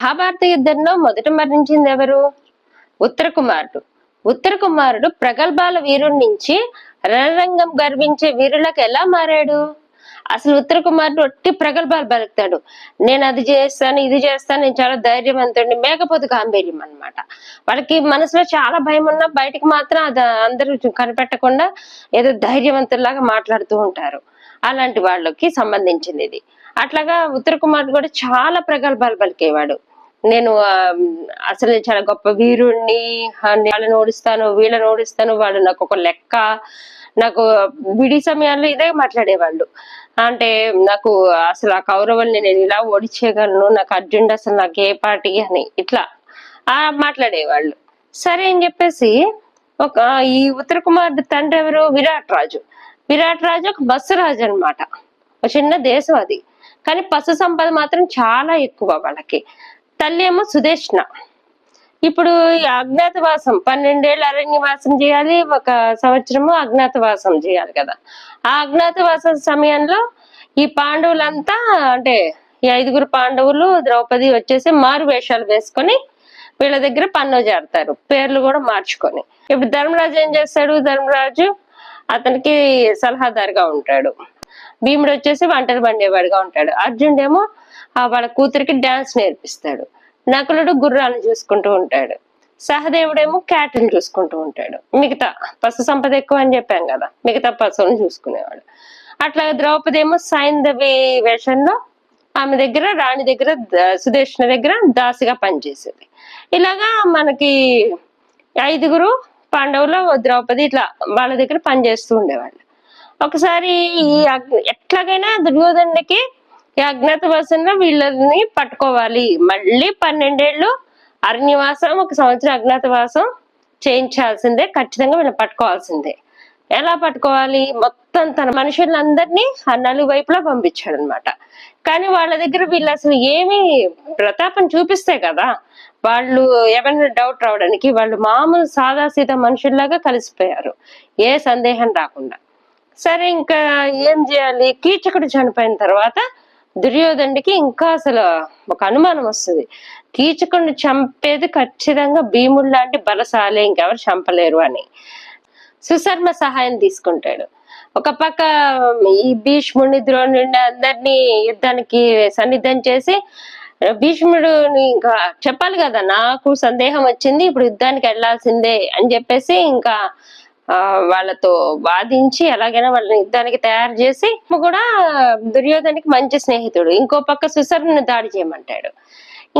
మహాభారత యుద్ధంలో మొదట మరణించింది ఎవరు? ఉత్తర కుమారుడు. ఉత్తర కుమారుడు ప్రగల్భాల వీరుడి నుంచి రణరంగం గర్వించే వీరులకు ఎలా మారాడు? అసలు ఉత్తర కుమారుడు ఒట్టి ప్రగల్భాలు పలుకుతాడు. నేను అది చేస్తాను, ఇది చేస్తాను, నేను చాలా ధైర్యవంతుడిని, మేకపోతు గాంభీర్యం అన్నమాట. వాళ్ళకి మనసులో చాలా భయం ఉన్నా బయటికి మాత్రం అది అందరూ కనిపెట్టకుండా ఏదో ధైర్యవంతుల్లాగా మాట్లాడుతూ ఉంటారు. అలాంటి వాళ్ళకి సంబంధించింది ఇది. అట్లాగా ఉత్తర కుమారుడు కూడా చాలా ప్రగల్భాలు పలికేవాడు. నేను అసలు చాలా గొప్ప వీరుణ్ణి, వాళ్ళని ఓడిస్తాను, వీళ్ళని ఓడిస్తాను, వాళ్ళు నాకు ఒక లెక్క. నాకు విడి సమయాల్లో ఇదే మాట్లాడేవాళ్ళు. అంటే నాకు అసలు ఆ కౌరవుల్ని నేను ఇలా ఓడిచేయగలను, నాకు అర్జునుడు అసలు నాకు ఏ పార్టీ అని ఇట్లా మాట్లాడేవాళ్ళు. సరే అని చెప్పేసి ఈ ఉత్తర కుమారుడు తండ్రి ఎవరు? విరాట్ రాజు. విరాట్ రాజు ఒక బస్సు రాజు అనమాట. ఒక చిన్న దేశం అది, కానీ పశు సంపద మాత్రం చాలా ఎక్కువ వాళ్ళకి. తల్లి ఏమో సుదేష్ణ. ఇప్పుడు అజ్ఞాతవాసం 12 ఏళ్ళు అరణ్యవాసం చేయాలి, 1 సంవత్సరము అజ్ఞాతవాసం చేయాలి కదా. ఆ అజ్ఞాతవాసం సమయంలో ఈ పాండవులంతా, అంటే ఈ 5గురు పాండవులు, ద్రౌపది వచ్చేసి మారు వేషాలు వేసుకొని వీళ్ళ దగ్గర పన్ను చేరతారు, పేర్లు కూడా మార్చుకొని. ఇప్పుడు ధర్మరాజు ఏం చేస్తాడు? ధర్మరాజు అతనికి సలహాదారుగా ఉంటాడు. భీముడు వచ్చేసి వంటలు బండేవాడుగా ఉంటాడు. అర్జునుడేమో వాళ్ళ కూతురికి డాన్స్ నేర్పిస్తాడు. నకులుడు గుర్రాలను చూసుకుంటూ ఉంటాడు. సహదేవుడేమో క్యాట్ని చూసుకుంటూ ఉంటాడు. మిగతా పశు సంపద ఎక్కువ అని చెప్పాం కదా, మిగతా పశువులను చూసుకునేవాడు. అట్లా ద్రౌపది ఏమో సైంధవి వేషంలో ఆమె దగ్గర, రాణి దగ్గర, సుదేష్ణ దగ్గర దాసిగా పనిచేసేది. ఇలాగా మనకి 5గురు పాండవులు, ద్రౌపది ఇట్లా వాళ్ళ దగ్గర పనిచేస్తూ ఉండేవాళ్ళు. ఒకసారి ఎట్లాగైనా దుర్యోధనుడికి ఈ అజ్ఞాతవాసంలో వీళ్ళని పట్టుకోవాలి, మళ్ళీ 12 ఏళ్ళు అరణ్యవాసం, 1 సంవత్సరం అజ్ఞాతవాసం చేయించాల్సిందే, ఖచ్చితంగా వీళ్ళని పట్టుకోవాల్సిందే. ఎలా పట్టుకోవాలి? మొత్తం తన మనుషులందరినీ ఆ నలువైపులా పంపించాడు అనమాట. కానీ వాళ్ళ దగ్గర వీళ్ళు అసలు ఏమి ప్రతాపం చూపిస్తే కదా వాళ్ళు ఏమైనా డౌట్ రావడానికి, వాళ్ళు మామూలు సాదాసీదా మనుషుల్లాగా కలిసిపోయారు, ఏ సందేహం రాకుండా. సరే ఇంకా ఏం చేయాలి? కీచకుడు చనిపోయిన తర్వాత దుర్యోధనుడికి ఇంకా అసలు ఒక అనుమానం వస్తుంది. కీచకుడిని చంపేది ఖచ్చితంగా భీముడు లాంటి బలశాలి, ఇంకెవరు చంపలేరు అని సుశర్మ సహాయం తీసుకుంటాడు. ఒక పక్క ఈ భీష్ముడిని, ద్రోణుడిని అందరినీ యుద్ధానికి సన్నిధం చేసి, భీష్ముడిని ఇంకా చెప్పాలి కదా, నాకు సందేహం వచ్చింది, ఇప్పుడు యుద్ధానికి వెళ్లాల్సిందే అని చెప్పేసి ఇంకా వాళ్ళతో వాదించి ఎలాగైనా వాళ్ళని యుద్ధానికి తయారు చేసి కూడా దుర్యోధనికి మంచి స్నేహితుడు. ఇంకో పక్క సుశర్మని దాడి చేయమంటాడు.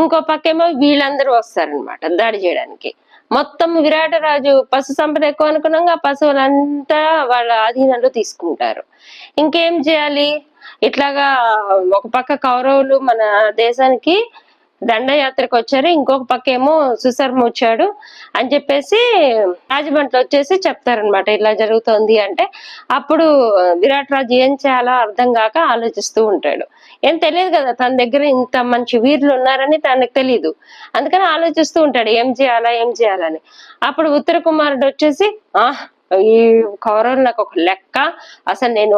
ఇంకో పక్క ఏమో వీళ్ళందరూ వస్తారనమాట దాడి చేయడానికి. మొత్తం విరాట రాజు పశు సంపద ఎక్కువ అనుకున్నాగా పశువులంతా వాళ్ళ ఆధీనంలో తీసుకుంటారు. ఇంకేం చేయాలి? ఇట్లాగా ఒక పక్క కౌరవులు మన దేశానికి దండయాత్రకు వచ్చారు, ఇంకొక పక్క ఏమో సుశర్మ వచ్చాడు అని చెప్పేసి రాజమండ్రి వచ్చేసి చెప్తారనమాట, ఇలా జరుగుతోంది అంటే. అప్పుడు విరాట్ రాజు ఏం చేయాలో అర్థం కాక ఆలోచిస్తూ ఉంటాడు. ఏం తెలియదు కదా, తన దగ్గర ఇంత మంచి వీరులు ఉన్నారని తనకు తెలీదు. అందుకని ఆలోచిస్తూ ఉంటాడు ఏం చేయాలని. అప్పుడు ఉత్తర కుమారుడు వచ్చేసి, ఈ కౌరవులు నాకు ఒక లెక్క, అసలు నేను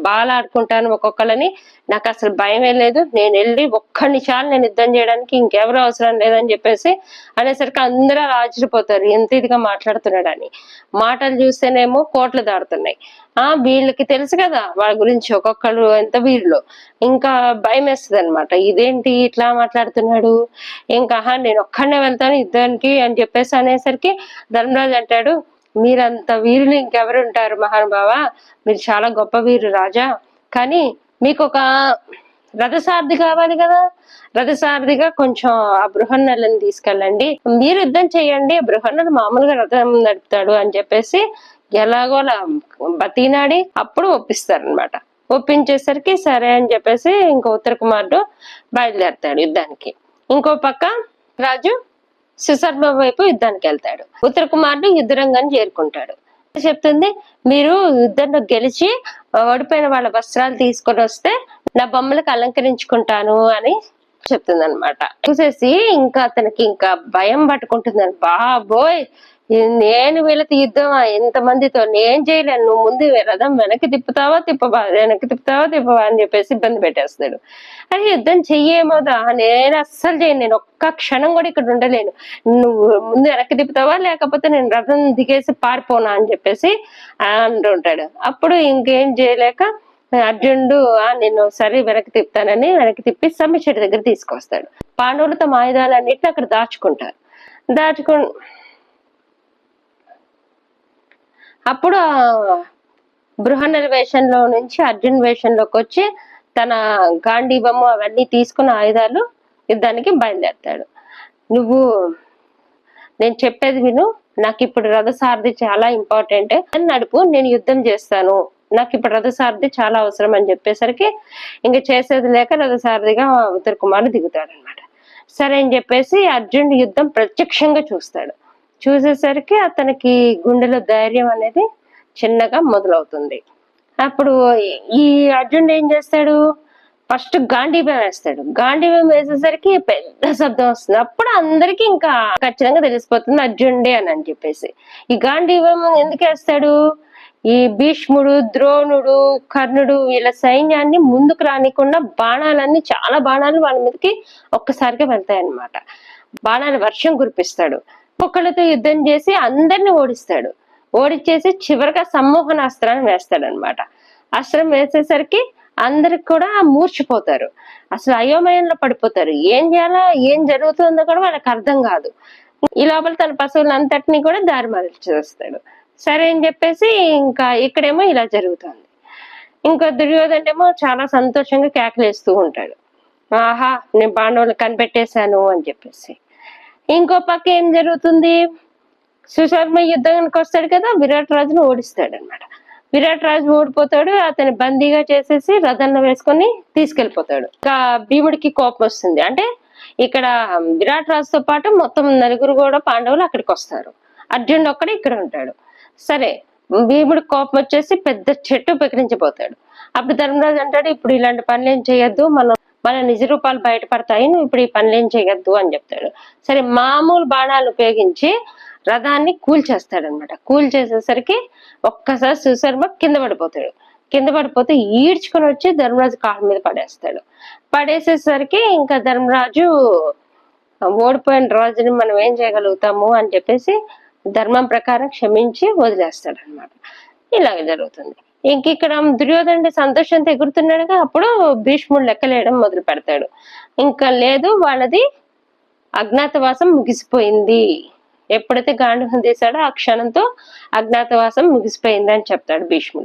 బాగా ఆడుకుంటాను ఒక్కొక్కళ్ళని, నాకు అసలు భయమే లేదు, నేను వెళ్ళి ఒక్కడిని చాలు నేను యుద్ధం చేయడానికి, ఇంకెవరు అవసరం లేదని చెప్పేసి అనేసరికి అందరూ ఆశ్చర్యపోతారు, ఎంత ఇదిగా మాట్లాడుతున్నాడని. మాటలు చూస్తేనేమో కోట్లు దాడుతున్నాయి. వీళ్ళకి తెలుసు కదా వాళ్ళ గురించి, ఒక్కొక్కరు ఎంత వీరులో. ఇంకా భయం వేస్తుంది అనమాట, ఇదేంటి ఇట్లా మాట్లాడుతున్నాడు, ఇంకా నేను ఒక్కడనే వెళ్తాను యుద్ధానికి అని చెప్పేసి అనేసరికి ధర్మరాజు అంటాడు, మీరంత వీరులు ఇంకెవరు ఉంటారు మహానుభావ, మీరు చాలా గొప్ప వీరు రాజా, కానీ మీకు ఒక రథసారథి కావాలి కదా, రథసారథిగా కొంచెం ఆ బృహన్నలను తీసుకెళ్ళండి, మీరు యుద్ధం చేయండి, బృహన్నలు మామూలుగా రథం నడుపుతాడు అని చెప్పేసి ఎలాగోలా బతీనాడి అప్పుడు ఒప్పిస్తారనమాట. ఒప్పించేసరికి సరే అని చెప్పేసి ఇంకో ఉత్తర కుమారుడు బయలుదేరతాడు యుద్ధానికి. ఇంకో పక్క రాజు సుశర్మ వైపు యుద్ధానికి వెళ్తాడు. ఉత్తర కుమారుడు యుద్ధరంగాన్ని చేరుకుంటాడు. చెప్తుంది, మీరు యుద్ధంలో గెలిచి ఓడిపోయిన వాళ్ళ వస్త్రాలు తీసుకొని వస్తే నా బొమ్మలకు అలంకరించుకుంటాను అని చెప్తుంది అనమాట. చూసేసి ఇంకా అతనికి ఇంకా భయం పట్టుకుంటుందని, బాబోయ్ నేను వీళ్ళతో యుద్ధమా, ఎంతమందితో నేను చేయలేను, నువ్వు ముందు రథం వెనక్కి తిప్పుతావా తిప్పవా అని చెప్పేసి ఇబ్బంది పెట్టేస్తాడు. అది యుద్ధం చెయ్యేమోదా, నేను అస్సలు చేయను, నేను ఒక్క క్షణం కూడా ఇక్కడ ఉండలేను, నువ్వు ముందు వెనక్కి తిప్పుతావా లేకపోతే నేను రథం దిగేసి పారిపోనా అని చెప్పేసి అంటుంటాడు. అప్పుడు ఇంకేం చేయలేక అర్జునుడు నేను సరే వెనక్కి తిప్పుతానని వెనక్కి తిప్పి సమ్మె చెట్టు దగ్గర తీసుకొస్తాడు. పాండవులు తమ ఆయుధాలన్నిటిని అక్కడ దాచుకుంటారు. అప్పుడు బృహన్నర వేషంలో నుంచి అర్జున్ వేషంలోకి వచ్చి తన గాంధీవము అవన్నీ తీసుకున్న ఆయుధాలు యుద్ధానికి బయలుదేరతాడు. నువ్వు నేను చెప్పేది విను, నాకు ఇప్పుడు రథసారథి చాలా ఇంపార్టెంట్ అని నడుపు, నేను యుద్ధం చేస్తాను, నాకు ఇప్పుడు రథసారథి చాలా అవసరం అని చెప్పేసరికి ఇంక చేసేది లేక రథసారథిగా ఉత్తర కుమారుడు దిగుతాడు అనమాట. సరే అని చెప్పేసి అర్జునుడు యుద్ధం ప్రత్యక్షంగా చూస్తాడు. చూసేసరికి అతనికి గుండెలో ధైర్యం అనేది చిన్నగా మొదలవుతుంది. అప్పుడు ఈ అర్జునుడు ఏం చేస్తాడు, ఫస్ట్ గాంధీవం వేస్తాడు. గాంధీవం వేసేసరికి పెద్ద శబ్దం వస్తుంది. అప్పుడు అందరికి ఇంకా ఖచ్చితంగా తెలిసిపోతుంది అర్జునుడే అని చెప్పేసి. ఈ గాంధీవం ఎందుకు వేస్తాడు, ఈ భీష్ముడు, ద్రోణుడు, కర్ణుడు వీళ్ళ సైన్యాన్ని ముందుకు రానికుండా బాణాలన్నీ, చాలా బాణాలు వాళ్ళ మీదకి ఒక్కసారిగా వెళ్తాయన్నమాట. బాణాల వర్షం కురిపిస్తాడు. ఒక్కళ్ళతో యుద్ధం చేసి అందరిని ఓడిస్తాడు. ఓడిచ్చేసి చివరిగా సమ్మోహన అస్త్రాన్ని వేస్తాడు అనమాట. అస్త్రం వేసేసరికి అందరికి కూడా మూర్చిపోతారు, అసలు అయోమయంలో పడిపోతారు, ఏం చేయాలా ఏం జరుగుతుందో కూడా వాళ్ళకి అర్థం కాదు. ఈ లోపల తన పశువులంతటినీ కూడా దారి మళ్ళిస్తాడు. సరే అని చెప్పేసి ఇంకా ఇక్కడేమో ఇలా జరుగుతుంది. ఇంకా దుర్యోధనేమో చాలా సంతోషంగా కేకలేస్తూ ఉంటాడు, ఆహా నేను పాండవులు కనిపెట్టేశాను అని చెప్పేసి. ఇంకో పక్క ఏం జరుగుతుంది, సుశర్మ యుద్ధానికి వస్తాడు కదా, విరాట్ రాజును ఓడిస్తాడు అనమాట. విరాట్ రాజు ఓడిపోతాడు, అతని బందీగా చేసేసి రథంలో వేసుకొని తీసుకెళ్లిపోతాడు. ఇంకా భీముడికి కోపం వస్తుంది. అంటే ఇక్కడ విరాట్ రాజుతో పాటు మొత్తం నలుగురు కూడా పాండవులు అక్కడికి వస్తారు, అర్జునుడు ఒక్కడే ఇక్కడ ఉంటాడు. సరే భీముడికి కోపం వచ్చేసి పెద్ద చెట్టు పెకిరించిపోతాడు. అప్పుడు ధర్మరాజు అంటాడు, ఇప్పుడు ఇలాంటి పనులు ఏం చేయొద్దు, మన నిజ రూపాలు బయటపడతాయి, నువ్వు ఇప్పుడు ఈ పనులు ఏం చేయొద్దు అని చెప్తాడు. సరే మామూలు బాణాలు ఉపయోగించి రథాన్ని కూల్చేస్తాడు అనమాట. కూల్చేసేసరికి ఒక్కసారి సుశర్మ కింద పడిపోతాడు. కింద పడిపోతే ఈడ్చుకొని వచ్చి ధర్మరాజు కాళ్ళ మీద పడేస్తాడు. పడేసేసరికి ఇంకా ధర్మరాజు ఓడిపోయిన రాజుని మనం ఏం చేయగలుగుతాము అని చెప్పేసి ధర్మం ప్రకారం క్షమించి వదిలేస్తాడు అనమాట. ఇలాగ జరుగుతుంది. ఇంక ఇక్కడ దుర్యోధనుడి సంతోషంతో ఎగురుతున్నాడుగా, అప్పుడు భీష్ముడు లెక్కలేయడం మొదలు పెడతాడు. ఇంకా లేదు, వాళ్ళది అజ్ఞాతవాసం ముగిసిపోయింది, ఎప్పుడైతే గాంధీవం తీశాడో ఆ క్షణంతో అజ్ఞాతవాసం ముగిసిపోయింది అని చెప్తాడు భీష్ముడు.